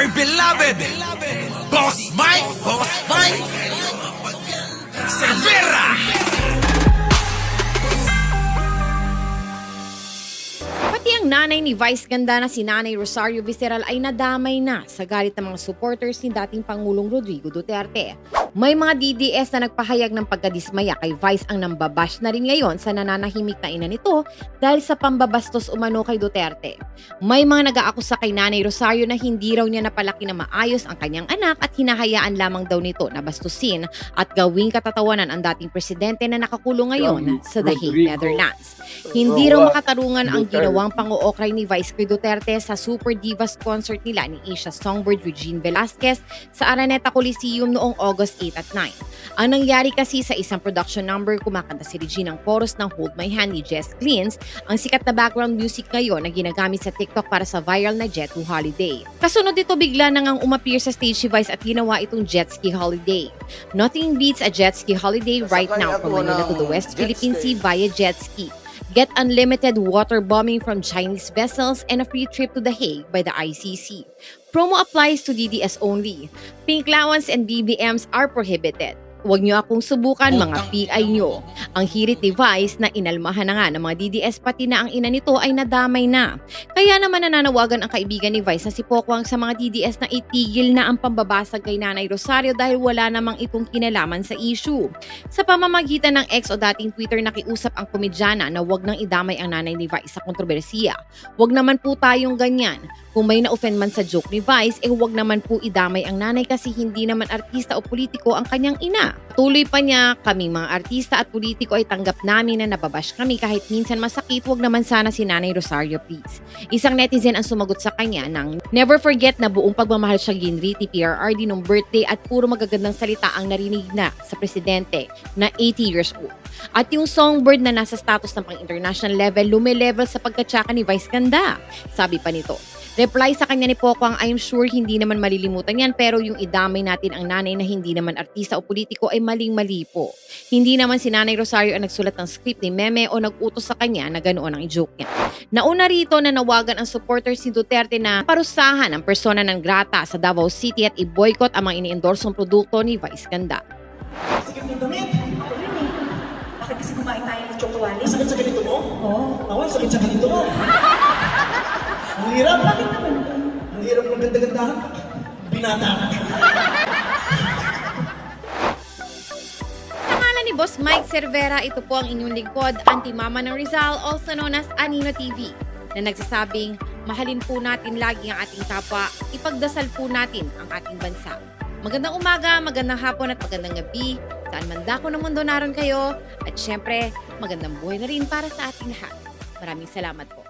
Our beloved Boss Mike Cervera. Pati ang nanay ni Vice Ganda na si Nanay Rosario Visceral ay nadamay na sa galit ng mga supporters ni dating Pangulong Rodrigo Duterte. May mga DDS na nagpahayag ng pagkadismaya kay Vice ang nambabash na rin ngayon sa nananahimik na ina nito dahil sa pambabastos umano kay Duterte. May mga nag-aakusa kay Nanay Rosario na hindi raw niya napalaki na maayos ang kanyang anak at hinahayaan lamang daw nito na bastusin at gawing katatawanan ang dating presidente na nakakulong ngayon sa The Hague, Netherlands. Hindi raw makatarungan ang ginawang pang-uokray ni Vice kay Duterte sa Super Divas concert nila ni Asia Songbird Regine Velasquez sa Araneta Coliseum noong August 8 at 9. Ang nangyari kasi sa isang production number, kumakanta si Regine ang chorus ng Hold My Hand ni Jess Cleans, ang sikat na background music ngayon na ginagamit sa TikTok para sa viral na Jet to Holiday. Kasunod dito, bigla na ngang umappear sa stage si Vice at ginawa itong Jet Ski Holiday. Nothing beats a jet ski holiday right now from Manila to the West Philippine Sea via jet ski. Get unlimited water bombing from Chinese vessels and a free trip to The Hague by the ICC. Promo applies to DDS only. Pink allowance and BBMs are prohibited. Huwag niyo akong subukan mga PI nyo. Ang hirit ni Vice na inalmahan na nga ng mga DDS pati na ang ina nito ay nadamay na. Kaya naman nananawagan ang kaibigan ni Vice na si Pokwang sa mga DDS na itigil na ang pambabasag kay Nanay Rosario dahil wala namang itong kinalaman sa issue. Sa pamamagitan ng ex o dating Twitter, nakiusap ang komedyana na huwag nang idamay ang nanay ni Vice sa kontrobersiya. Huwag naman po tayong ganyan. Kung may na-offend man sa joke ni Vice, huwag naman po idamay ang nanay kasi hindi naman artista o politiko ang kanyang ina. Tuloy pa niya, kaming mga artista at politiko ay tanggap namin na nababash kami kahit minsan masakit, huwag naman sana si Nanay Rosario please. Isang netizen ang sumagot sa kanya ng never forget na buong pagmamahal siya ginriti PRRD nung birthday at puro magagandang salita ang narinig na sa presidente na 80 years old. At yung Songbird na nasa status ng pang-international level, lumilevel sa pagkatsaka ni Vice Ganda. Sabi pa nito. Reply sa kanya ni Pokwang, I'm sure hindi naman malilimutan yan pero yung idamay natin ang nanay na hindi naman artista o politiko ay maling-mali po. Hindi naman si Nanay Rosario ang nagsulat ng script ni Meme o nag-utos sa kanya na ganoon ang i-joke niya. Nauna rito na nawagan ang supporters ni Duterte na parusahan ang persona ng grata sa Davao City at i-boycott ang mga ini-endorsong produkto ni Vice Ganda. Sakit ng damit. Ako rin eh. Bakit kasi kumain tayo ng chocolate? Sakit sa ganito mo? Oo. Ako, sakit sa ganito mo. Ang hirap. Bakit naman? Ang hirap ng ganda-gandahan. Binata ka. Sa ngalan ni Boss Mike Cervera, ito po ang inyong lingkod, Auntie Mama ng Rizal, also known as Anino TV, na nagsasabing, mahalin po natin lagi ang ating kapwa, ipagdasal po natin ang ating bansa. Magandang umaga, magandang hapon at magandang gabi, saan man dako ng mundo naroon kayo, at syempre, magandang buhay na rin para sa ating lahat. Maraming salamat po.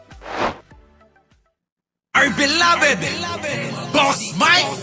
Our beloved Boss Mike